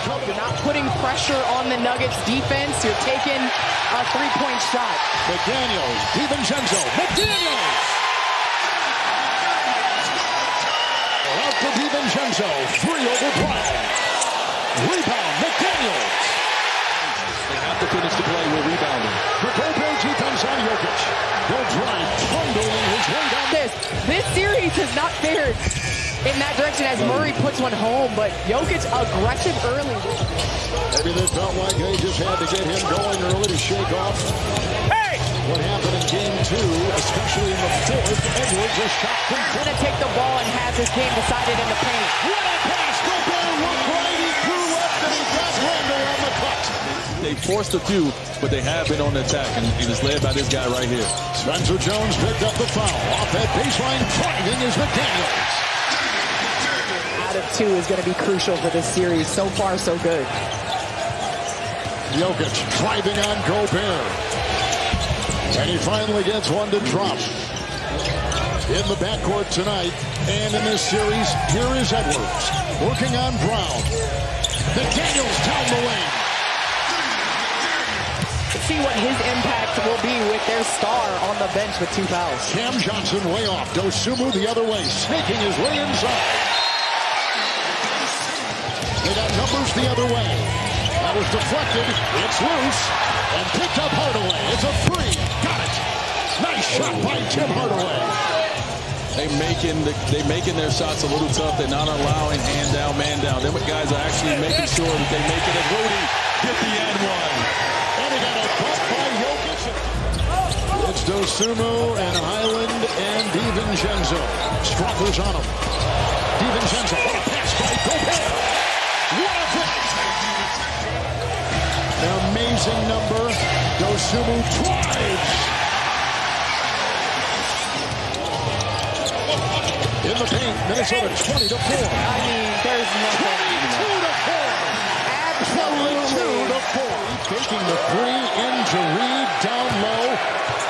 You're not putting pressure on the Nuggets defense. You're taking a three-point shot. McDaniels, DiVincenzo, McDaniels! Out to DiVincenzo, 3 over Brown. Rebound, McDaniels. They have to finish the play with rebounding. The Gobert defense on Jokic. They'll drive, trundling his way down. This series has not fared in that direction as Murray puts one home, but Jokic aggressive early. Maybe they felt like they just had to get him going early to shake off what happened in game 2, especially in the 4th. Edwards a shot from Gonna take the ball and has this game decided in the paint. what a pass! Gobert looked right, he threw left, and he got Randle on the cut. They forced a few, but they have been on the attack, and it is led by this guy right here. Spencer Jones picked up the foul. Off that baseline, driving is McDaniels. Out of 2 is going to be crucial for this series. So far, so good. Jokic driving on Gobert. And he finally gets one to drop. In the backcourt tonight, and in this series, here is Edwards. Working on Brown. McDaniels down the lane. See what his impact will be with their star on the bench with 2 fouls. Cam Johnson way off. Dosunmu the other way, sneaking his way inside. They got numbers the other way. That was deflected. It's loose. And picked up Hardaway. It's a 3. Got it. Nice shot by Tim Hardaway. They making their shots a little tough. They're not allowing hand down, man down. Them guys are actually making sure that they make it. And Rudy get the and one. And he got a butt by Jokic. It's Dosunmu and Highland and DiVincenzo. Struckers on him. DiVincenzo. What a pass by Gobert. What a finish. An amazing number. Dosunmu drives. In the paint, Minnesota 20 to 4. I mean, there's nothing. 22 to 4. Absolutely. 22 to 4. Taking the 3 into Reed down low.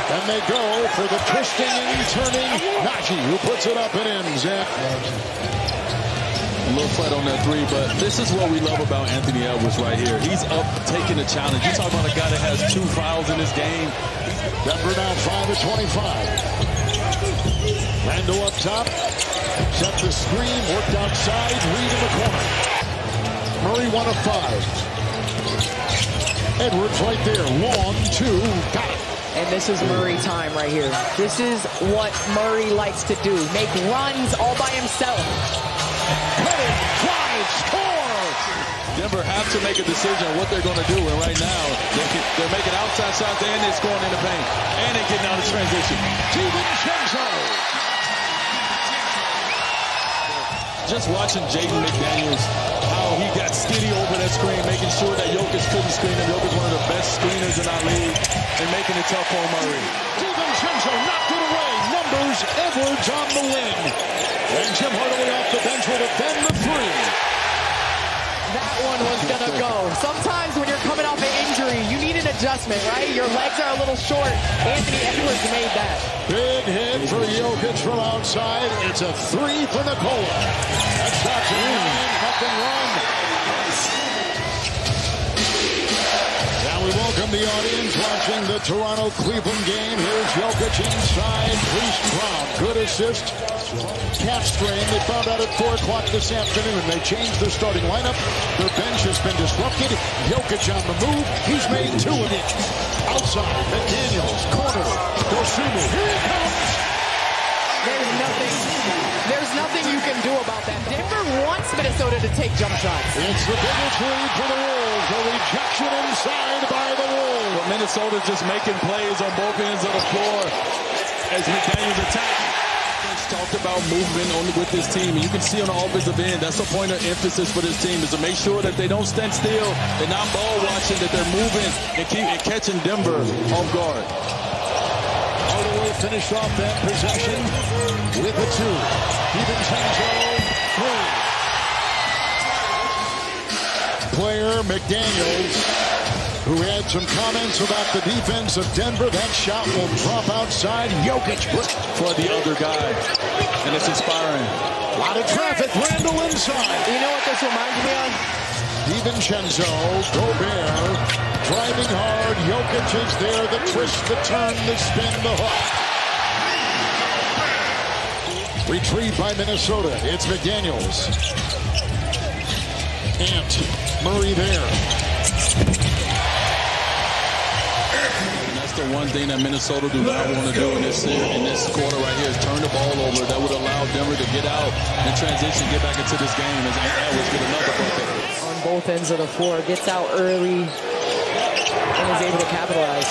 And they go for the twisting and turning. Najee, who puts it up and ends. A little flat on that 3, but this is what we love about Anthony Edwards right here. He's up taking the challenge. You talk about a guy that has 2 fouls in this game. Denver now 5 of 25. Randle up top. Set the screen. Worked outside. Reed in the corner. Murray 1 of 5. Edwards right there. Long 2. Got it. And this is Murray time right here. This is what Murray likes to do. Make runs all by himself. Cutting, drive, score! Denver have to make a decision on what they're going to do. And right now, they're making outside shots and they're scoring in the paint. And they're getting out of transition. DiVincenzo. Just watching Jaden McDaniels, how he got steady over that screen, making sure that Jokic couldn't screen him. Jokic one of the best screeners in our league and making it tough for Murray. DiVincenzo knocked it away. Numbers, Edwards on the wing. And Tim Hardaway off the bench will defend the 3. That one was going to go. Sometimes when you're coming off an injury, you need an adjustment, right? Your legs are a little short. Anthony Edwards made that. Big hit for Jokic from outside. It's a 3 for Nikola. That shot's in, up and run. Now we welcome the audience watching the Toronto-Cleveland game. Here's Jokic inside. Bruce Brown, good assist. Calf strain, they found out at 4 o'clock this afternoon. They changed their starting lineup. Their bench has been disrupted. Jokic on the move. He's made 2 of it. Outside, McDaniels, corner. Dosunmu, here he comes. There's nothing you can do about that. Denver wants Minnesota to take jump shots. It's the biggest lead for the Wolves. A rejection inside by the Wolves. But Minnesota's just making plays on both ends of the floor as McDaniels attack. Talked about movement with this team, and you can see on the offensive end, that's the point of emphasis for this team, is to make sure that they don't stand still, they're not ball watching, that they're moving and catching Denver off guard. Hardaway finished off that possession with a 2. DiVincenzo 3. Player McDaniels, who had some comments about the defense of Denver. That shot will drop outside. Jokic for the other guy, and it's inspiring. A lot of traffic. Randle inside. You know what this reminds me of? DiVincenzo, Gobert, driving hard. Jokic is there. The twist, the turn, the spin, the hook. Retrieved by Minnesota. It's McDaniels. Ant, Murray there. The one thing that Minnesota do not want to do in this quarter right here is turn the ball over. That would allow Denver to get out and transition, get back into this game as Edwards get another bucket. On both ends of the floor, gets out early and is able to capitalize.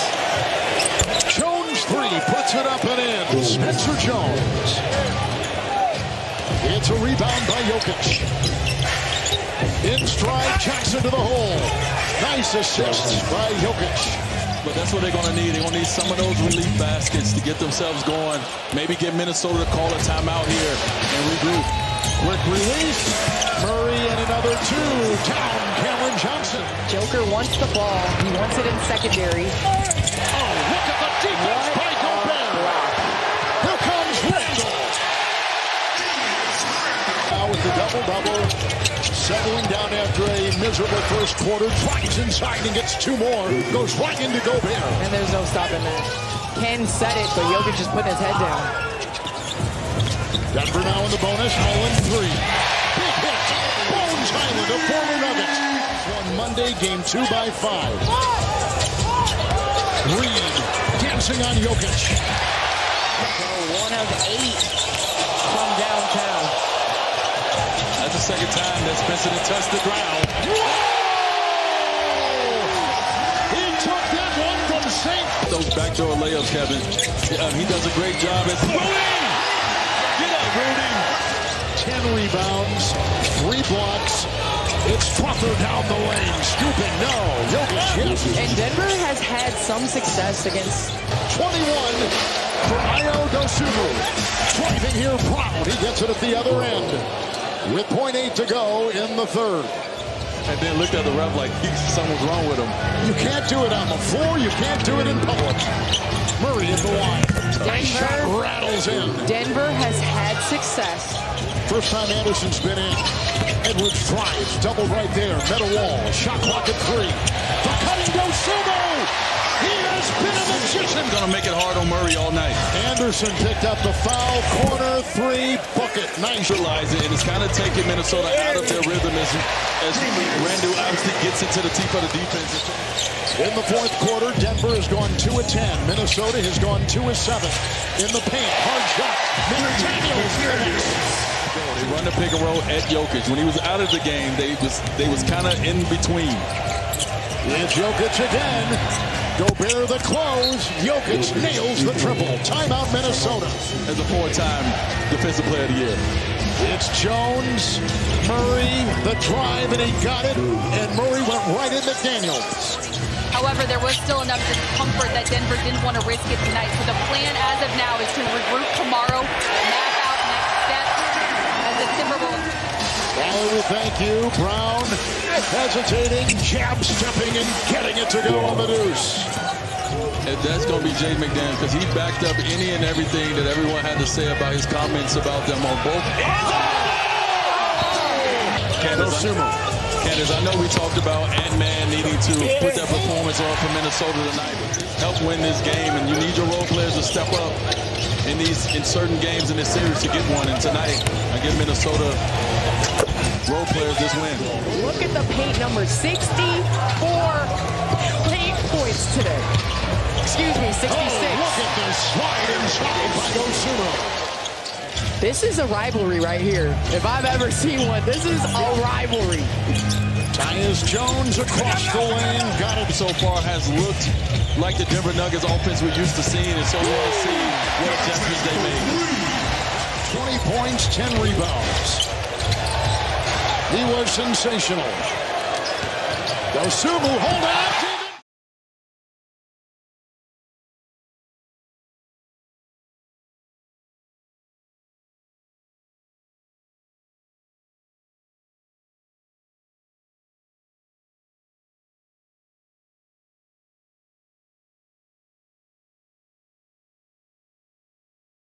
Jones three, puts it up and in. Spencer Jones. It's a rebound by Jokic. In stride, Jackson to the hole. Nice assist by Jokic. But that's what they're going to need. They're going to need some of those relief baskets to get themselves going. Maybe get Minnesota to call a timeout here and regroup. Quick release. Murray and another two. Down Cameron Johnson. Joker wants the ball. He wants it in secondary. Oh, look at the defense by Gobert. Here comes Randall. Now with the double-double. Settling down after a miserable first quarter. Drives inside and gets two more. Goes right into Gobert. And there's no stopping that. Ken said it, but Jokic just putting his head down. Denver now in the bonus. Highland three. Big hit. Bones Highland, a former Nugget. Won Monday, game 2 by 5. Reed dancing on Jokic. So 1 of 8 from downtown. That's the second time that Spencer had touched the ground. He took that one from safe. Those backdoor layups, Kevin. He does a great job. Get up, Rudy. 10 rebounds, 3 blocks. It's Trother down the lane. Scooping, no. Jokic, yes. And Denver has had some success against 21 for Ayo Dosunmu. Driving here, Brown. He gets it at the other end. With .8 to go in the third. And then looked at the ref like something's wrong with him. You can't do it on the floor. You can't do it in public. Murray at the line. Nice shot rattles in. Denver has had success. First time Anderson's been in. Edwards tries. Double right there. Middle wall. Shot clock at 3. The cutting Dosunmu. He has been a magician. Going to make it hard on Murray all night. Anderson picked up the foul. Corner 3. Bucket. Nice. Neutralize it, and it's kind of taking Minnesota out of their rhythm as Randall obviously gets into the teeth of the defense. In the fourth quarter, Denver has gone 2 of 10. Minnesota has gone 2 of 7. In the paint, hard shot. McDaniels. They run the pick and roll at Jokic. When he was out of the game, they was kind of in between. It's Jokic again. Gobert the close. Jokic nails the triple. Timeout Minnesota. As a 4-time defensive player of the year. It's Jones, Murray, the drive, and he got it. And Murray went right in McDaniels. However, there was still enough discomfort that Denver didn't want to risk it tonight. So the plan as of now is to regroup tomorrow, map out next steps as the Timberwolves. Valerie, thank you. Brown hesitating, jab stepping, and getting it to go on the deuce. And that's going to be Jay McDaniels because he backed up any and everything that everyone had to say about his comments about them on both. Candace, I know we talked about Ant-Man needing to put that performance on for Minnesota tonight. Help win this game, and you need your role players to step up in certain games in this series to get one. And tonight, I give Minnesota role players this win. Look at the paint number, 64 paint points today. Excuse me, 66. Oh, look at this slide inside by Dosunmu. This is a rivalry right here. If I've ever seen one, this is a rivalry. Tyus Jones across the lane. Got it. So far has looked like the Denver Nuggets offense we're used to seeing, and so we want to see what adjustments they made. 20 points, 10 rebounds. He was sensational. Dosunmu, hold on.